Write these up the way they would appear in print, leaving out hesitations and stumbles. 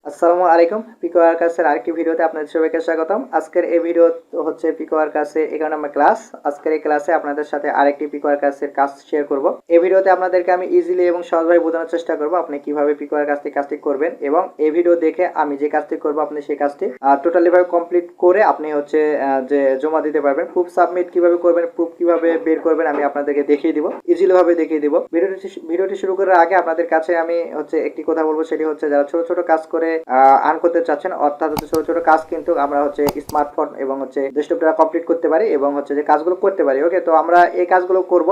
আসসালামু আলাইকুম পিকওয়ার্কার্সের আরেকটি ভিডিওতে আপনাদের সবাইকে স্বাগতম। আজকের এই ভিডিও হচ্ছে পিকওয়ার্কার্সের 11 নম্বর ক্লাস। আজকের এই ক্লাসে আপনাদের সাথে আরেকটি পিকওয়ার্কার্সের কাজ শেয়ার করব। এই ভিডিওতে আপনাদেরকে আমি ইজিলি এবং সহজভাবে বোঝানোর চেষ্টা করব আপনি কিভাবে পিকওয়ার্কার্সটি কাজটি করবেন, এবং এই ভিডিও দেখে আমি যে কাজটি করব আপনি সেই কাজটি টোটালি ভাবে কমপ্লিট করে আপনি হচ্ছে যে জমা দিতে পারবেন। প্রুফ সাবমিট কিভাবে করবেন, প্রুফ কিভাবে বের করবেন আমি আপনাদেরকে দেখিয়ে দিব, ইজিলি ভাবে দেখিয়ে দিব। ভিডিওটি শুরু করার আগে আপনাদের কাছে আমি হচ্ছে একটি কথা বলবো, সেটি হচ্ছে যারা ছোট ছোট কাজ করে আর্ন করতে চাচ্ছেন, অর্থাৎ হচ্ছে ছোট ছোট কাজ কিন্তু আমরা হচ্ছে স্মার্টফোন এবং হচ্ছে ডেস্কটপ দ্বারা কমপ্লিট করতে পারি এবং হচ্ছে যে কাজগুলো করতে পারি। ওকে, তো আমরা এই কাজগুলো করব।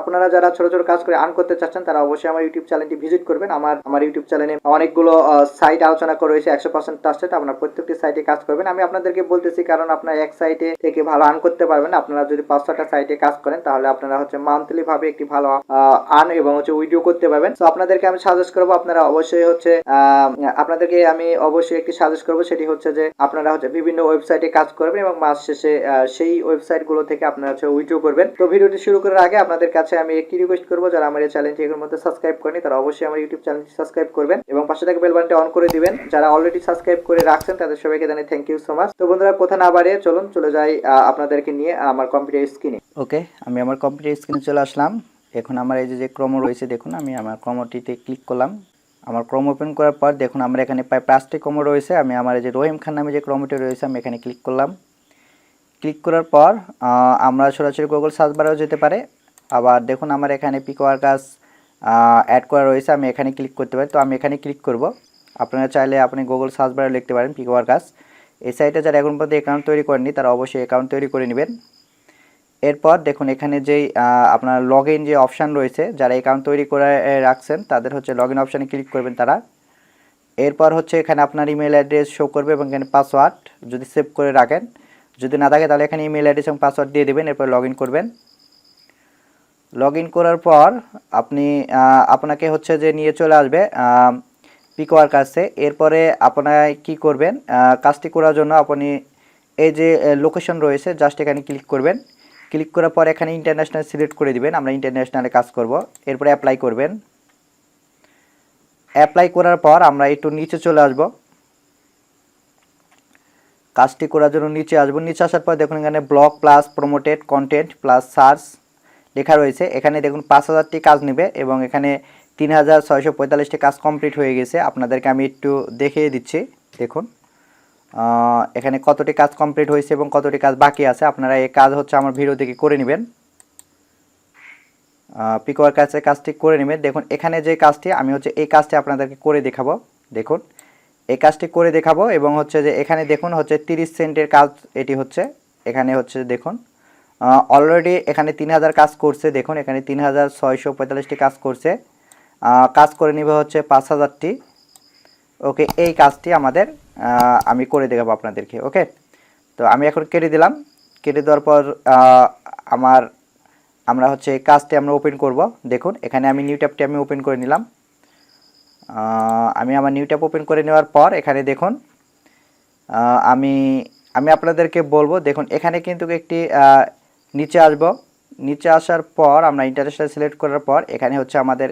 আপনারা যারা ছোট ছোট কাজ করে আর্ন করতে চাচ্ছেন তারা অবশ্যই আমার ইউটিউব চ্যানেলটি ভিজিট করবেন। আমার ইউটিউব চ্যানেলে অনেকগুলো সাইট আলোচনা করা হয়েছে, 100% ট্রাস্টেড। আপনারা প্রত্যেকটি সাইটে কাজ করবেন। আমি আপনাদেরকে বলতেছি কারণ আপনারা এক সাইটে থেকে ভালো আর্ন করতে পারবেন। আপনারা যদি 5-6টা সাইটে কাজ করেন তাহলে আপনারা হচ্ছে মান্থলি ভাবে একটি ভালো আর্ন এবং হচ্ছে উইডিও করতে পারবেন। তো আপনাদেরকে আমি সাজেস্ট করবো আপনারা অবশ্যই হচ্ছে আপনাদেরকে আমি অবশ্যই একটি সাজেস্ট করবো, সেটি হচ্ছে যে আপনারা হচ্ছে বিভিন্ন ওয়েবসাইটে কাজ করবেন এবং মাস শেষে সেই ওয়েবসাইট গুলো থেকে আপনারা হচ্ছে উইথড্র করবেন। তো ভিডিওটি শুরু করার আগে আপনাদের কাছে আমি একটি রিকোয়েস্ট করবো, যারা আমার এই চ্যানেলটি এর মধ্যে সাবস্ক্রাইব করেনি তারা অবশ্যই আমার ইউটিউব চ্যানেলটি সাবস্ক্রাইব করবেন এবং পাশে থাকা বেল বাটনটি অন করে দিবেন। যারা অলরেডি সাবস্ক্রাইব করে রাখছেন তাদের সবাইকে জানাই থ্যাংক ইউ সো মাচ। তো বন্ধুরা, কথা না বাড়িয়ে চলে যাই আপনাদেরকে নিয়ে আমার কম্পিউটার স্ক্রিনে। ওকে, আমি আমার কম্পিউটার স্ক্রিনে চলে আসলাম। এখন আমার এই যে ক্রম রয়েছে, দেখুন আমি আমার ক্রমটিতে ক্লিক করলাম। আমার ক্রম ওপেন করার পর দেখুন আমরা এখানে প্রায় 5টি ক্রম রয়েছে। আমি আমার এই যে রহিম খান নামে যে ক্রমটি রয়েছে আমি এখানে ক্লিক করলাম। ক্লিক করার পর আমরা সরাসরি গুগল সার্চ বারেও যেতে পারে। আবার দেখুন আমার এখানে পিকওয়ার্কার্স অ্যাড করা রয়েছে, আমি এখানে ক্লিক করতে পারি। তো আমি এখানে ক্লিক করব। আপনারা চাইলে আপনি গুগল সার্চ বারে লিখতে পারেন পিকওয়ার্কার্স। এই সাইটে যারা এখন পর্যন্ত অ্যাকাউন্ট তৈরি করেননি তারা অবশ্যই অ্যাকাউন্ট তৈরি করে নেবেন। এরপর দেখুন এখানে যেই আপনার লগ ইন যে অপশান রয়েছে, যারা অ্যাকাউন্ট তৈরি করে রাখছেন তাদের হচ্ছে লগ ইন অপশানে ক্লিক করবেন তারা। এরপর হচ্ছে এখানে আপনার ইমেল অ্যাড্রেস শো করবে এবং এখানে পাসওয়ার্ড যদি সেভ করে রাখেন, যদি না থাকে তাহলে এখানে ইমেল অ্যাড্রেস এবং পাসওয়ার্ড দিয়ে দেবেন। এরপর লগ ইন করবেন। লগ ইন করার পর আপনি আপনাকে হচ্ছে যে নিয়ে চলে আসবে পিকওয়ার্কার্সে। এরপরে আপনার কি করবেন, কাজটি করার জন্য আপনি এই যে লোকেশন রয়েছে জাস্ট এখানে ক্লিক করবেন। ক্লিক করার পর এখানে ইন্টারন্যাশনাল সিলেক্ট করে দিবেন, আমরা ইন্টারন্যাশনালে কাজ করব। এরপরে অ্যাপ্লাই করবেন। অ্যাপ্লাই করার পর আমরা একটু নিচে চলে আসব, কাজটি করার জন্য নিচে আসব। নিচে আসার পর দেখুন এখানে blog plus promoted content plus search লেখা রয়েছে। এখানে দেখুন 5000টি কাজ নেবে এবং এখানে 3645টি কাজ কমপ্লিট হয়ে গেছে। আপনাদেরকে আমি একটু দেখিয়ে দিচ্ছি। দেখুন এখানে কতটি কাজ কমপ্লিট হয়েছে এবং কতটি কাজ বাকি আছে। আপনারা এই কাজ হচ্ছে আমার ভিডিও থেকে করে নেবেন, পিকওয়ার্কার্সের কাজটি করে নেবেন। দেখুন এখানে যে কাজটি আমি হচ্ছে এই কাজটি আপনাদেরকে করে দেখাবো। দেখুন এই কাজটি করে দেখাবো এবং হচ্ছে যে এখানে দেখুন হচ্ছে 30 সেন্টের কাজ এটি হচ্ছে। এখানে হচ্ছে দেখুন অলরেডি এখানে 3000 কাজ করছে। দেখুন এখানে 3645টি কাজ করছে। কাজ করে নেবে হচ্ছে 5000টি। ওকে, এই কাজটি আমাদের আমি করে দেখাবো আপনাদেরকে। ওকে, তো আমি এখন কেটে দিলাম। কেটে দেওয়ার পর আমরা হচ্ছে কাজটি আমরা ওপেন করব। দেখুন এখানে আমি নিউ ট্যাবটি আমি ওপেন করে নিলাম। আমি আমার নিউ ট্যাব ওপেন করে নেওয়ার পর এখানে দেখুন আমি আপনাদেরকে বলবো, দেখুন এখানে কিন্তু একটি নিচে আসব। নিচে আসার পর আমরা ইন্টারন্যাশনাল সিলেক্ট করার পর এখানে হচ্ছে আমাদের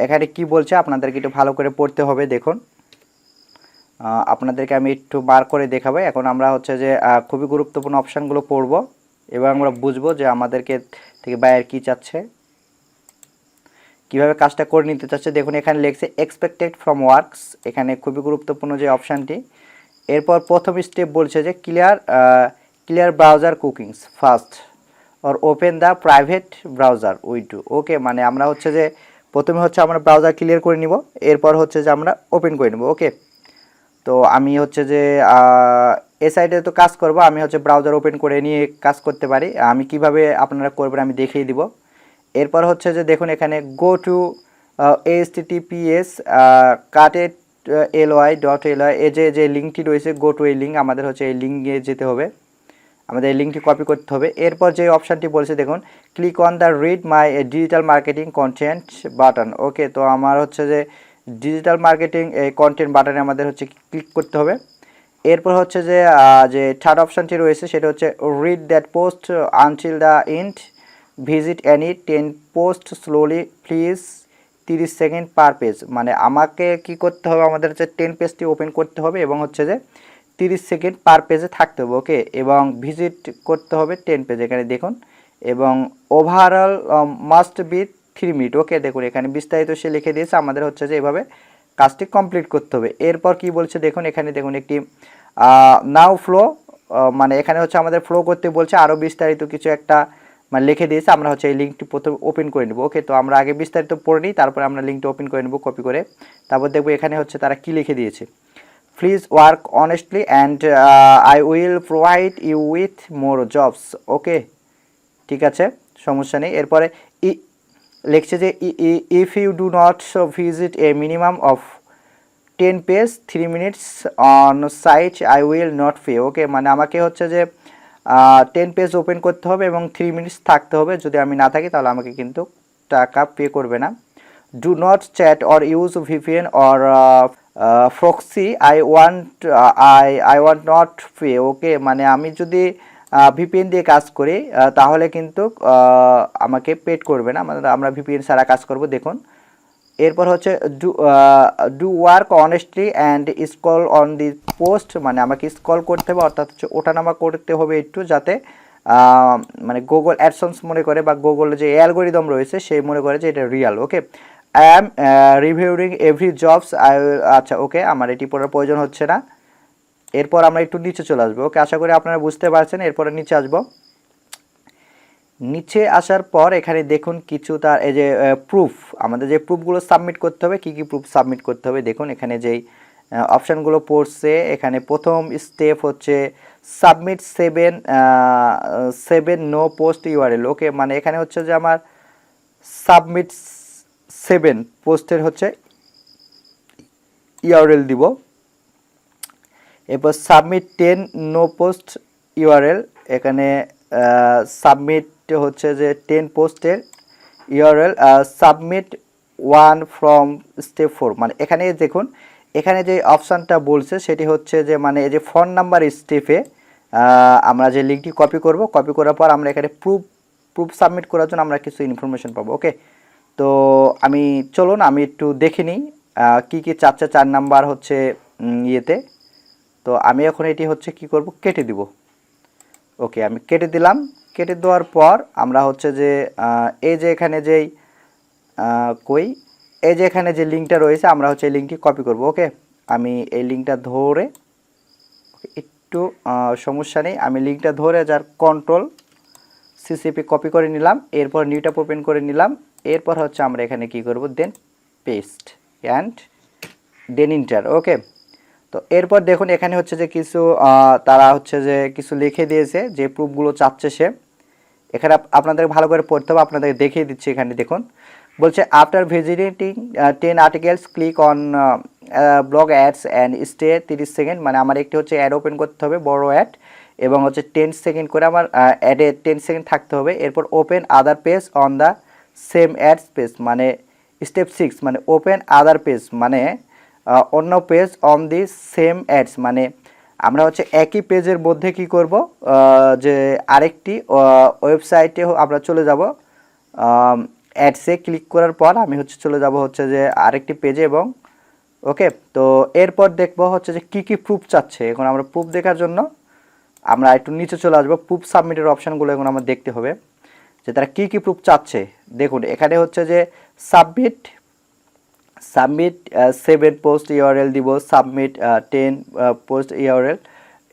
এখানে কি বলছে আপনাদেরকে একটু ভালো করে পড়তে হবে। দেখুন আপনাদেরকে আমি একটু বার করে দেখাবো। এখন আমরা হচ্ছে যে খুবই গুরুত্বপূর্ণ অপশানগুলো পড়ব এবং আমরা বুঝবো যে আমাদেরকে থেকে বায়ার কি চাচ্ছে, কিভাবে কাজটা করে নিতে চাচ্ছে। দেখুন এখানে লেখছে এক্সপেক্টেড ফ্রম ওয়ার্কস, এখানে খুবই গুরুত্বপূর্ণ যে অপশানটি। এরপর প্রথম স্টেপ বলছে যে clear browser cookies first or open the private browser window. Okay, মানে আমরা হচ্ছে যে প্রথমে হচ্ছে আমরা ব্রাউজার ক্লিয়ার করে নিব, এরপর হচ্ছে যে আমরা ওপেন করে নেব। ওকে, তো আমি হচ্ছে যে এই সাইডে তো কাজ করব, আমি হচ্ছে ব্রাউজার ওপেন করে নিয়ে কাজ করতে পারি। আমি কিভাবে আপনারা করবেন আমি দেখিয়ে দিব। এরপর হচ্ছে যে দেখুন এখানে গো টু https ly.ly এই যে লিঙ্কটি রয়েছে গো টু এই লিঙ্ক, আমাদের হচ্ছে এই লিঙ্কে যেতে হবে, আমাদের এই লিঙ্কটি কপি করতে হবে। এরপর যে অপশানটি বলছে দেখুন click on the read my digital marketing content button. Okay, তো আমার হচ্ছে যে ডিজিটাল মার্কেটিং এই কন্টেন্ট বাটনে আমাদের হচ্ছে ক্লিক করতে হবে। এরপর হচ্ছে যে থার্ড অপশানটি রয়েছে সেটা হচ্ছে read that post until the end, visit any 10 post slowly please 30 second per page, মানে আমাকে কি করতে হবে, আমাদের হচ্ছে 10 পেজটি ওপেন করতে হবে এবং হচ্ছে যে 30 সেকেন্ড পার পেজে থাকতে হবে। ওকে, এবং ভিজিট করতে হবে 10 পেজ, এখানে দেখুন, এবং ওভারঅল মাস্ট বি 3 মিনিট। ওকে, দেখুন এখানে বিস্তারিত সে লিখে দিয়েছে, আমাদের হচ্ছে যে এভাবে কাজটি কমপ্লিট করতে হবে। এরপর কি বলছে দেখুন, এখানে দেখুন একটি নাও ফ্লো, মানে এখানে হচ্ছে আমাদের ফ্লো করতে বলছে, আরও বিস্তারিত কিছু একটা মানে লিখে দিয়েছে। আমরা হচ্ছে এই লিঙ্কটি প্রথমে ওপেন করে নেব। ওকে, তো আমরা আগে বিস্তারিত পড়ে নিই, তারপরে আমরা লিঙ্কটি ওপেন করে নেব কপি করে। তারপর দেখবো এখানে হচ্ছে তারা কি লিখে দিয়েছে, please work honestly and I will provide you with more jobs. Okay, ঠিক আছে, সমস্যা নেই। এরপরে লিখছে যে if you do not visit a minimum of 10 page 3 minutes on site I will not pay. Okay, মানে আমাকে হচ্ছে যে 10 পেজ ওপেন করতে হবে এবং 3 মিনিটস থাকতে হবে, যদি আমি না থাকি তাহলে আমাকে কিন্তু টাকা পে করবে না। Do not chat or use VPN or proxy I want not pay. Okay, মানে আমি যদি ভিপিএন দিয়ে কাজ করি তাহলে কিন্তু আমাকে পেড করবে না, মানে আমরা ভিপিএন ছাড়া কাজ করব। দেখুন এরপর হচ্ছে do work honestly and scroll on the post, মানে আমাকে স্ক্রল করতে হবে, অর্থাৎ হচ্ছে ওঠানামা করতে হবে একটু, যাতে মানে গুগল অ্যাডসেন্স মনে করে বা গুগল যে অ্যালগোরিদম রয়েছে সেই মনে করে যে এটা real. Okay, I am reviewing every jobs I, আচ্ছা ওকে, আমার এটি পড়ার প্রয়োজন হচ্ছে না। এরপর আমরা একটু নিচে চলে আসবো। ওকে, আশা করি আপনারা বুঝতে পারছেন। এরপরে নিচে আসবো, নিচে আসার পর এখানে দেখুন কিছু তার এই যে প্রুফ, আমাদের যে প্রুফগুলো সাবমিট করতে হবে, কি কি প্রুফ সাবমিট করতে হবে দেখুন এখানে যেই অপশানগুলো পড়ছে। এখানে প্রথম স্টেপ হচ্ছে সাবমিট 7 নো পোস্ট ইউআরএল। ওকে, মানে এখানে হচ্ছে যে আমার সাবমিট 7 পোস্টের হচ্ছে ইউআরএল দিব। এরপর সাবমিট 10 নো পোস্ট ইউআরএল, এখানে সাবমিট হচ্ছে যে 10 পোস্টের ইউআরএল, সাবমিট 1 ফ্রম স্টেপ 4, মানে এখানে দেখুন এখানে যে অপশানটা বলছে সেটি হচ্ছে যে মানে এই যে ফোন নাম্বার স্টেপে আমরা যে লিঙ্কটি কপি করব, কপি করার পর আমরা এখানে প্রুফ সাবমিট করার জন্য আমরা কিছু ইনফরমেশন পাবো। ওকে, তো আমি চলুন আমি একটু দেখে নিই কী কী চাচ্ছে 4 নাম্বার হচ্ছে ইয়েতে। তো আমি এখন এটি হচ্ছে কি করব, কেটে দিব। ওকে, আমি কেটে দিলাম। কেটে দেওয়ার পর আমরা হচ্ছে যে এই যে এখানে যেই এই যে এখানে যে লিঙ্কটা রয়েছে আমরা হচ্ছে এই লিঙ্কটি কপি করব। ওকে, আমি এই লিঙ্কটা ধরে একটু সমস্যা নেই, আমি লিঙ্কটা ধরে যার কন্ট্রোল সিসিপি কপি করে নিলাম। এরপর নিউ ট্যাব ওপেন করে নিলাম। এরপর হচ্ছে আমরা এখানে কি করব, দেন পেস্ট অ্যান্ড দেন ইন্টার। ওকে, তো এরপর দেখুন এখানে হচ্ছে যে কিছু তারা হচ্ছে যে কিছু লিখে দিয়েছে যে প্রুফগুলো চাচ্ছে সে। এখানে আপনাদের ভালো করে পড়তে হবে, আপনাদের দেখিয়ে দিচ্ছি। এখানে দেখুন বলছে after visiting 10 articles click on blog ads and stay 30 second, মানে আমার একটি হচ্ছে অ্যাড ওপেন করতে হবে, বড় অ্যাড, এবং হচ্ছে 10 সেকেন্ড করে আমার অ্যাডে 10 সেকেন্ড থাকতে হবে। এরপর open other page on the same ad page, মানে স্টেপ 6, মানে ওপেন আদার পেজ মানে অন্য page on the same ads, মানে আমরা হচ্ছে একই পেজের মধ্যে কি করব, যে আরেকটি ওয়েবসাইটে আমরা চলে যাব। অ্যাডসে ক্লিক করার পর আমি হচ্ছে চলে যাব হচ্ছে যে আরেকটি পেজে, এবং ওকে, তো এরপর দেখব হচ্ছে যে কি কি প্রুফ চাচ্ছে। এখন আমরা প্রুফ দেখার জন্য আমরা একটু নিচে চলে আসবো। প্রুফ সাবমিটের অপশানগুলো এখন আমরা দেখতে হবে যে তারা কি কি প্রুফ চাচ্ছে। দেখুন এখানে হচ্ছে যে সাবমিট 7 পোস্ট ইউআরএল দিব, সাবমিট 10 পোস্ট ইউআরএল।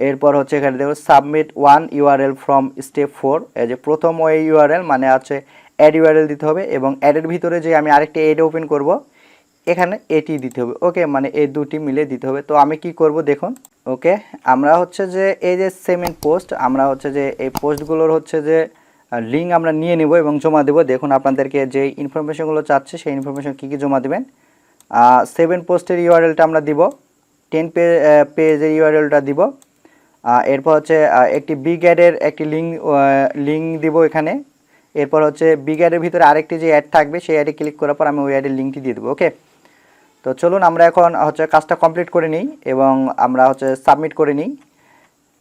এরপর হচ্ছে এখানে দেখো সাবমিট 1 ইউআরএল ফ্রম স্টেপ 4, এই যে প্রথম ওই ইউআরএল মানে আছে অ্যাড ইউআরএল দিতে হবে, এবং অ্যাডের ভিতরে যে আমি আরেকটি অ্যাড ওপেন করব এখানে এটি দিতে হবে। ওকে, মানে এই দুটি মিলে দিতে হবে। তো আমি কি করব দেখুন। ওকে, আমরা হচ্ছে যে এই যে 7 পোস্ট, আমরা হচ্ছে যে এই পোস্টগুলোর হচ্ছে যে লিঙ্ক আমরা নিয়ে নেব এবং জমা দেব। দেখুন আপনাদেরকে যে ইনফরমেশনগুলো চাচ্ছে সেই ইনফরমেশন কী কী জমা দেবেন। 7 পোস্টের ইউআরএলটা আমরা দিব, 10 পেজের ইউআরএলটা দিব। এরপর হচ্ছে একটি বিগ অ্যাডের একটি লিঙ্ক দিব এখানে। এরপর হচ্ছে বিগ অ্যাডের ভিতরে আরেকটি যে অ্যাড থাকবে সেই অ্যাডে ক্লিক করার পর আমি ওই অ্যাডের লিঙ্কটি দিয়ে দেবো। ওকে, তো চলুন আমরা এখন হচ্ছে কাজটা কমপ্লিট করে নিই এবং আমরা হচ্ছে সাবমিট করে নিই।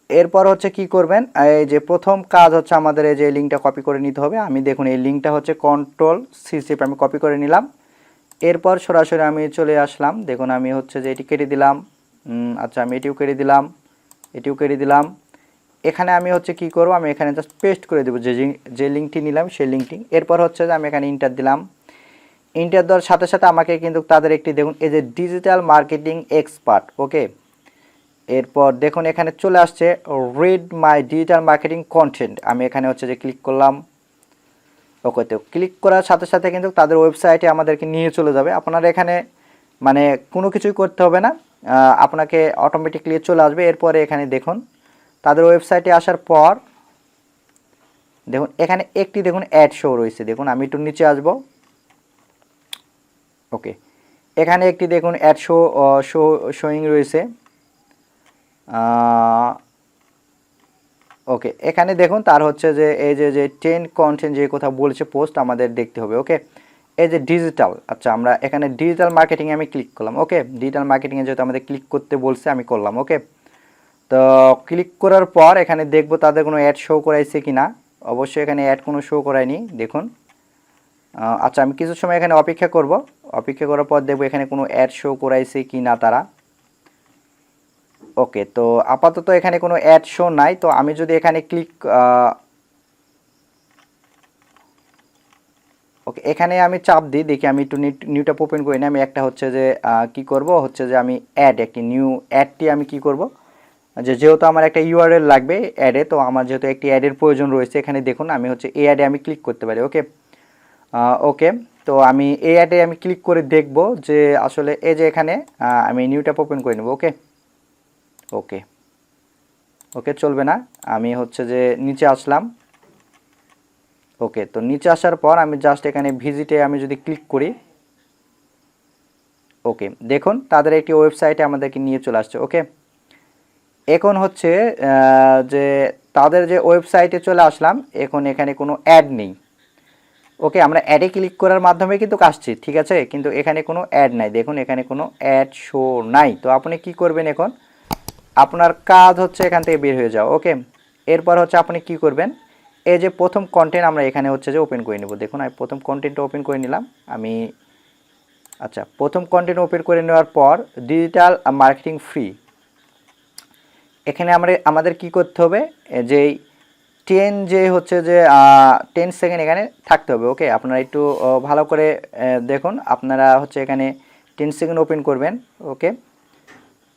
এরপর হচ্ছে কি করবেন, এই যে প্রথম কাজ হচ্ছে আমাদের এই যে লিঙ্কটা কপি করে নিতে হবে। আমি দেখুন এই লিঙ্কটা হচ্ছে কন্ট্রোল সি চেপে আমি কপি করে নিলাম। এরপর সরাসরি আমি চলে আসলাম, দেখুন আমি হচ্ছে যে এটি কেটে দিলাম, আচ্ছা আমি এটিও কেটে দিলাম, এটিও কেটে দিলাম। এখানে আমি হচ্ছে কি করব, আমি এখানে জাস্ট পেস্ট করে দেবো যে লিঙ্কটি নিলাম সেই লিঙ্কটি। এরপর হচ্ছে যে আমি এখানে ইন্টার দিলাম, ইন্টার দেওয়ার সাথে সাথে আমাকে কিন্তু তাদের একটি দেখুন এই যে ডিজিটাল মার্কেটিং এক্সপার্ট, ওকে। এরপর দেখুন এখানে চলে আসছে read my digital marketing content, আমি এখানে হচ্ছে যে ক্লিক করলাম, ওকে। তো ক্লিক করার সাথে সাথে কিন্তু তাদের ওয়েবসাইটে আমাদেরকে নিয়ে চলে যাবে। আপনারা এখানে মানে কোনো কিছুই করতে হবে না, আপনাকে অটোমেটিকলি চলে আসবে। এরপরে এখানে দেখুন তাদের ওয়েবসাইটে আসার পর দেখুন এখানে একটি দেখুন অ্যাড শো রয়েছে, দেখুন আমি একটু নিচে আসব, ওকে। এখানে একটি দেখুন অ্যাড শোয়িং রয়েছে, ওকে। এখানে দেখুন তার হচ্ছে যে এই যে 10 কন্টেন্ট যে কথা বলেছে পোস্ট আমাদের দেখতে হবে, ওকে। এই যে ডিজিটাল, আচ্ছা আমরা এখানে ডিজিটাল মার্কেটিংয়ে আমি ক্লিক করলাম, ওকে। ডিজিটাল মার্কেটিংয়ে যেহেতু আমাদের ক্লিক করতে বলছে আমি করলাম, ওকে। তো ক্লিক করার পর এখানে দেখব তাদের কোনো অ্যাড শো করাইছে কি না। অবশ্যই এখানে অ্যাড কোনো শো করায়নি, দেখুন। আচ্ছা আমি কিছু সময় এখানে অপেক্ষা করব, অপেক্ষা করার পর দেখব এখানে কোনো অ্যাড শো করাইছে কি না তারা, ওকে। তো আপাতত এখানে কোনো অ্যাড শো নাই। তো আমি যদি এখানে ক্লিক, ওকে, এখানে আমি চাপ দিই, দেখি আমি একটু নিউ ট্যাব ওপেন করি না। আমি একটা হচ্ছে যে কি করব হচ্ছে যে আমি একটি নিউ অ্যাডটি আমি কি করব, যেহেতু আমার একটা ইউআরএল লাগবে অ্যাডে, তো আমার যেহেতু একটি অ্যাডের প্রয়োজন রয়েছে এখানে দেখুন আমি হচ্ছে এই অ্যাডে আমি ক্লিক করতে পারি, ওকে। ওকে, তো আমি এই অ্যাডে আমি ক্লিক করে দেখব যে আসলে এই যে এখানে আমি নিউ ট্যাব ওপেন করে নেব, ওকে। ওকে, ওকে চলবে না, আমি হচ্ছে যে নিচে আসলাম, ওকে। তো নিচে আসার পর আমি জাস্ট এখানে ভিজিটে আমি যদি ক্লিক করি, ওকে, দেখুন তাদের একটি ওয়েবসাইটে আমাদেরকে নিয়ে চলে আসছে, ওকে। এখন হচ্ছে যে তাদের যে ওয়েবসাইটে চলে আসলাম, এখন এখানে কোনো অ্যাড নেই, ওকে। আমরা অ্যাডে ক্লিক করার মাধ্যমে কিন্তু আসছি, ঠিক আছে, কিন্তু এখানে কোনো অ্যাড নাই, দেখুন এখানে কোনো অ্যাড শো নাই। তো আপনি কি করবেন, এখন আপনার কাজ হচ্ছে এখান থেকে বের হয়ে যাও, ওকে। এরপর হচ্ছে আপনি কি করবেন, এই যে প্রথম কন্টেন্ট আমরা এখানে হচ্ছে যে ওপেন করে নেব, দেখুন আমি প্রথম কন্টেন্টটা ওপেন করে নিলাম আমি, আচ্ছা প্রথম কন্টেন্ট ওপেন করে নেওয়ার পর ডিজিটাল মার্কেটিং ফ্রি, এখানে আমাদের কি করতে হবে, যেই 10 যে হচ্ছে যে 10 সেকেন্ড এখানে থাকতে হবে, ওকে। আপনারা একটু ভালো করে দেখুন, আপনারা হচ্ছে এখানে 10 সেকেন্ড ওপেন করবেন, ওকে।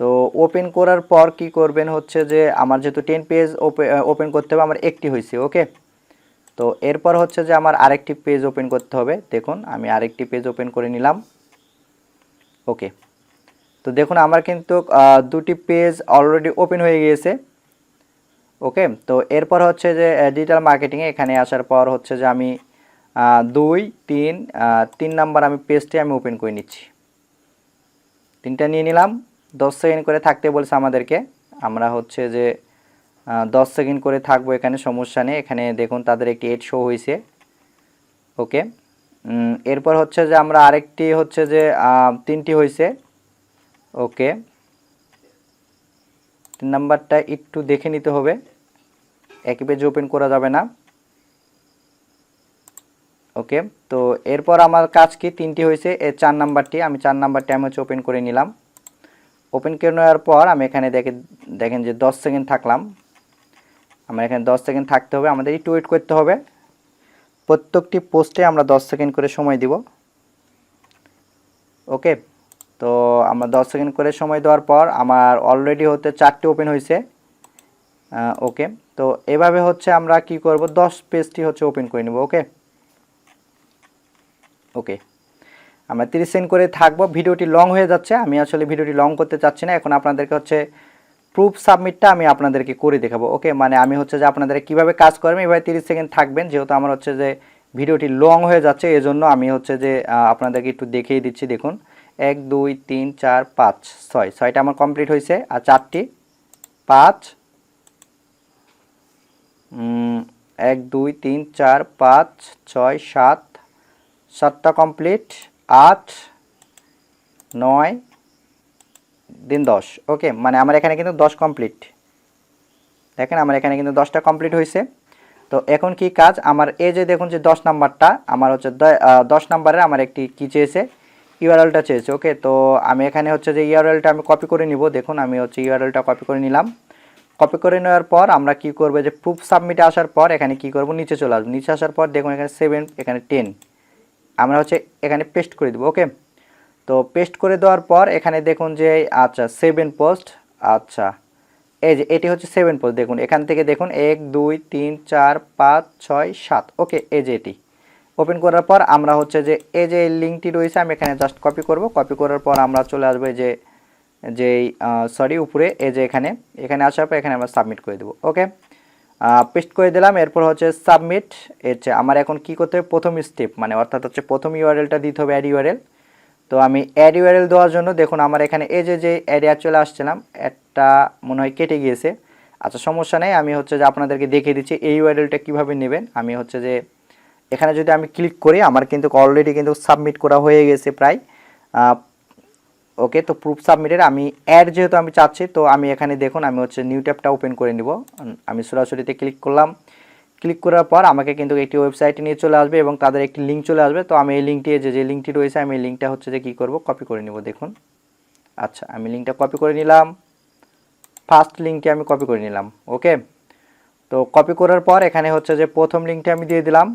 তো ওপেন করার পর কি করবেন হচ্ছে যে আমার যেহেতু 10 পেজ ওপেন করতে হবে, আমার একটি হয়েছে, ওকে। তো এরপর হচ্ছে যে আমার আরেকটি পেজ ওপেন করতে হবে, দেখুন আমি আরেকটি পেজ ওপেন করে নিলাম, ওকে। তো দেখুন আমার কিন্তু দুটি পেজ অলরেডি ওপেন হয়ে গিয়েছে, ওকে। তো এরপর হচ্ছে যে ডিজিটাল মার্কেটিংয়ে এখানে আসার পর হচ্ছে যে আমি 2 3 3 নাম্বার আমি পেজটি আমি ওপেন করে নিচ্ছি, তিনটা নিয়ে নিলাম। 10 সেকেন্ড করে থাকতে বলছে আমাদেরকে, আমরা হচ্ছে যে 10 সেকেন্ড করে থাকবো, এখানে সমস্যা নেই। এখানে দেখুন তাদের একটি এড শো হয়েছে, ওকে। এরপর হচ্ছে যে আমরা আরেকটি হচ্ছে যে 3টি হয়েছে, ওকে। 3 নাম্বারটা একটু দেখে নিতে হবে, একই পেজ ওপেন করা যাবে না, ওকে। তো এরপর আমার কাজ কি, 3টি হয়েছে, এই 4 নাম্বারটি আমি 4 নাম্বারটি আমি হচ্ছে ওপেন করে নিলাম। ওপেন করে নেওয়ার পর আমি এখানে দেখেন যে 10 সেকেন্ড থাকলাম, আমরা এখানে 10 সেকেন্ড থাকতে হবে, আমাদের একটু ওয়েট করতে হবে। প্রত্যেকটি পোস্টে আমরা 10 সেকেন্ড করে সময় দিব, ওকে। তো আমরা 10 সেকেন্ড করে সময় দেওয়ার পর আমার অলরেডি হতে 4টি ওপেন হয়েছে, ওকে। তো এভাবে হচ্ছে আমরা কি করব, 10 পেজটি হচ্ছে ওপেন করে নেব, ওকে। ওকে, আমরা 30 সেকেন্ড করে থাকবো। ভিডিওটি লং হয়ে যাচ্ছে, আমি আসলে ভিডিওটি লং করতে চাচ্ছি না। এখন আপনাদেরকে হচ্ছে প্রুফ সাবমিটটা আমি আপনাদেরকে করে দেখাবো, ওকে। মানে আমি হচ্ছে যে আপনাদের কিভাবে কাজ করবেন, এভাবে 30 সেকেন্ড থাকবেন। যেহেতু আমার হচ্ছে যে ভিডিওটি লং হয়ে যাচ্ছে, এজন্য আমি হচ্ছে যে আপনাদেরকে একটু দেখিয়ে দিচ্ছি। দেখুন 1 2 3 4 5 6, 6টা আমার কমপ্লিট হয়েছে, আর 4টি 5 1 2 3 4 5 6 7, 7টা কমপ্লিট, 8 9 দিন 10, ওকে। মানে আমার এখানে কিন্তু 10 কমপ্লিট, দেখেন আমার এখানে কিন্তু 10টা কমপ্লিট হয়েছে। তো এখন কি কাজ আমার, এই যে দেখুন যে 10 নাম্বারটা আমার হচ্ছে 10 নাম্বারের আমার একটি কি চেয়েছে, ইউআরএলটা চেয়েছে। ওকে, তো আমি এখানে হচ্ছে যে ইউআরএলটা আমি কপি করে নিব। দেখুন আমি হচ্ছে ইউআরএলটা কপি করে নিলাম। কপি করে নেওয়ার পর আমরা কি করব, যে প্রুফ সাবমিটে আসার পর এখানে কি করব, নিচে চলে আসবো। নিচে আসার পর দেখুন এখানে 7, এখানে 10 আমরা হচ্ছে এখানে পেস্ট করে দেবো। ওকে, তো পেস্ট করে দেওয়ার পর এখানে দেখুন যে আচ্ছা 7 পোস্ট, আচ্ছা এই যে এটি হচ্ছে 7 পোস্ট। দেখুন এখান থেকে দেখুন 1 2 3 4 5 6 7। ওকে, এই যে এটি ওপেন করার পর আমরা হচ্ছে যে এই যে লিঙ্কটি রয়েছে আমি এখানে জাস্ট কপি করব। কপি করার পর আমরা চলে আসবো যে যেই সরি উপরে এই যে এখানে আসার পর এখানে আমরা সাবমিট করে দেবো। ওকে, পেস্ট করে দিলাম। এরপর হচ্ছে সাবমিট। হচ্ছে আমার এখন কি করতে হবে, প্রথম স্টেপ মানে অর্থাৎ হচ্ছে প্রথম ইউআরএলটা দিতে হবে, অ্যাড ইউআরএল। তো আমি অ্যাড ইউআরএল দেওয়ার জন্য দেখুন আমার এখানে এই যে অ্যাডে চলে আসছিলাম, একটা মনে হয় কেটে গিয়েছে। আচ্ছা সমস্যা নেই, আমি হচ্ছে যে আপনাদেরকে দেখিয়ে দিচ্ছি এই ইউআরএলটা কীভাবে নেবেন। আমি হচ্ছে যে এখানে যদি আমি ক্লিক করি আমার কিন্তু অলরেডি কিন্তু সাবমিট করা হয়ে গেছে প্রায়। ওকে, তো প্রুফ সাবমিটের আমি অ্যাড যেহেতু আমি চাচ্ছি, তো আমি এখানে দেখুন আমি হচ্ছে নিউ ট্যাবটা ওপেন করে নিব। আমি সরাসরিতে ক্লিক করলাম। ক্লিক করার পর আমাকে কিন্তু একটি ওয়েবসাইটে নিয়ে চলে আসবে এবং তাদের একটি লিঙ্ক চলে আসবে। তো আমি এই লিঙ্কটি যে লিঙ্কটি রয়েছে আমি এই লিঙ্কটা হচ্ছে যে কী করব, কপি করে নিব। দেখুন আচ্ছা আমি লিঙ্কটা কপি করে নিলাম, ফার্স্ট লিঙ্কটি আমি কপি করে নিলাম। ওকে, তো কপি করার পর এখানে হচ্ছে যে প্রথম লিঙ্কটি আমি দিয়ে দিলাম।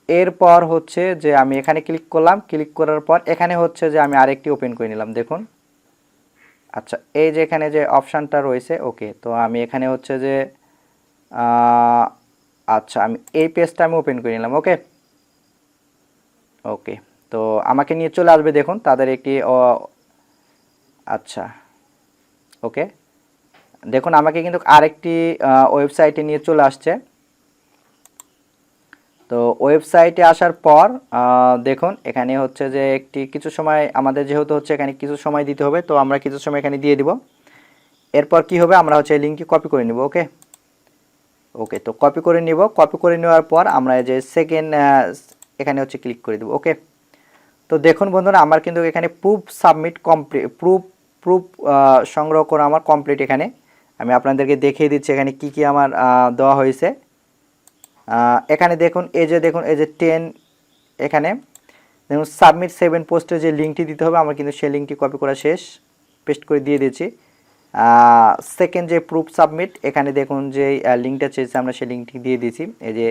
এরপর হচ্ছে যে আমি এখানে ক্লিক করলাম। ক্লিক করার পর এখানে হচ্ছে যে আমি আরেকটি ওপেন করে নিলাম। দেখুন আচ্ছা এই যে এখানে যে অপশানটা রয়েছে। ওকে, তো আমি এখানে হচ্ছে যে আচ্ছা আমি এই পেজটা আমি ওপেন করে নিলাম। ওকে, ওকে, তো আমাকে নিয়ে চলে আসবে দেখুন তাদের একটি আচ্ছা ওকে, দেখুন আমাকে কিন্তু আরেকটি ওয়েবসাইটে নিয়ে চলে আসছে। তো ওয়েবসাইটে আসার পর দেখুন এখানে হচ্ছে যে কিছু সময় আমাদের যেহেতু হচ্ছে এখানে কিছু সময় দিতে হবে, তো আমরা কিছু সময় এখানে দিয়ে দিব। এরপর কি হবে, আমরা হচ্ছে লিঙ্কটি কপি করে নিব। ওকে, ওকে, তো কপি করে নিব। কপি করে নেওয়ার পর আমরা যে সেকেন্ড এখানে হচ্ছে ক্লিক করে দেব। ওকে, তো দেখুন বন্ধুরা আমার কিন্তু এখানে প্রুফ সাবমিট কমপ্লিট, প্রুফ সংগ্রহ করা আমার কমপ্লিট। এখানে আমি আপনাদেরকে দেখিয়ে দিচ্ছি এখানে কি কি আমার দেওয়া হয়েছে। এখানে দেখুন এই যে 10 এখানে দেখুন সাবমিট 7 পোস্টের যে লিঙ্কটি দিতে হবে আমার কিন্তু সেই লিঙ্কটি কপি করা শেষ, পেস্ট করে দিয়ে দিয়েছি। সেকেন্ড যে প্রুফ সাবমিট এখানে দেখুন যে লিঙ্কটা চেয়েছে আমরা সেই লিঙ্কটি দিয়ে দিয়েছি, এই যে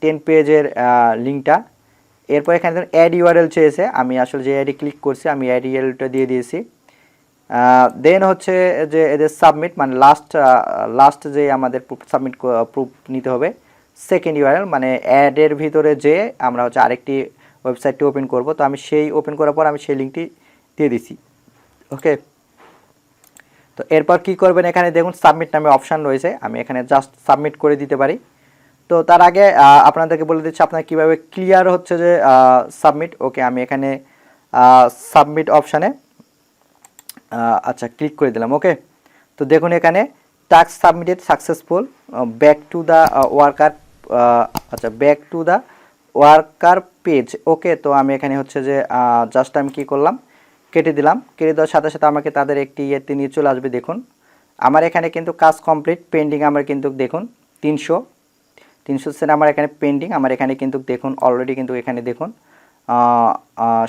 10 পেজের লিঙ্কটা। এরপর এখানে দেখুন অ্যাড ইউআরএল চেয়েছে, আমি আসলে যে অ্যাডে ক্লিক করছি আমি অ্যাড ইউআরএলটা দিয়ে দিয়েছি। দেন হচ্ছে যে এদের সাবমিট মানে লাস্ট যে আমাদের প্রুফ নিতে হবে সেকেন্ড ইউআরএল মানে অ্যাডের ভিতরে যে আমরা হচ্ছে আরেকটি ওয়েবসাইটটি ওপেন করব। তো আমি সেই ওপেন করার পর আমি সেই লিঙ্কটি দিয়ে দিছি। ওকে, তো এরপর কি করবেন, এখানে দেখুন সাবমিট নামে অপশান রয়েছে, আমি এখানে জাস্ট সাবমিট করে দিতে পারি। তো তার আগে আপনাদেরকে বলে দিচ্ছি আপনারা কীভাবে ক্লিয়ার হচ্ছে যে সাবমিট। ওকে, আমি এখানে সাবমিট অপশানে আচ্ছা ক্লিক করে দিলাম। ওকে, তো দেখুন এখানে task submitted successful, back to the worker, আচ্ছা back to the worker page. Okay, তো আমি এখানে হচ্ছে যে জাস্ট আমি কী করলাম, কেটে দিলাম। কেটে দেওয়ার সাথে সাথে আমাকে তাদের একটি ইয়েতে নিয়ে চলে আসবে। দেখুন আমার এখানে কিন্তু কাজ কমপ্লিট, পেন্ডিং আমার কিন্তু দেখুন 300 সেন্ট আমার এখানে পেন্ডিং। আমার এখানে কিন্তু দেখুন অলরেডি কিন্তু এখানে দেখুন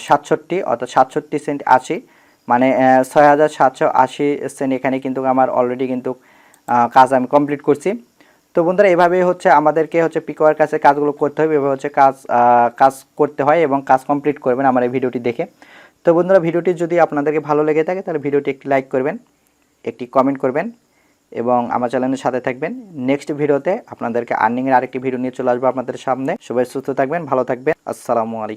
67 অর্থাৎ 67 সেন্ট 80 মানে 6780 সেন্ট এখানে কিন্তু আমার অলরেডি কিন্তু কাজ আমি কমপ্লিট করছি। তো বন্ধুরা এভাবে হচ্ছে আমাদেরকে হচ্ছে পিকওয়ার কাছে কাজগুলো করতে হবে, এভাবে হচ্ছে কাজ করতে হয় এবং কাজ কমপ্লিট করবেন আমার এই ভিডিওটি দেখে। তো বন্ধুরা ভিডিওটি যদি আপনাদেরকে ভালো লেগে থাকে তাহলে ভিডিওটি একটি লাইক করবেন, একটি কমেন্ট করবেন এবং আমার চ্যানেলের সাথে থাকবেন। নেক্সট ভিডিওতে আপনাদেরকে আর্নিংয়ের আরেকটি ভিডিও নিয়ে চলে আসবো আপনাদের সামনে। সবাই সুস্থ থাকবেন, ভালো থাকবেন। আসসালামু আলাইকুম।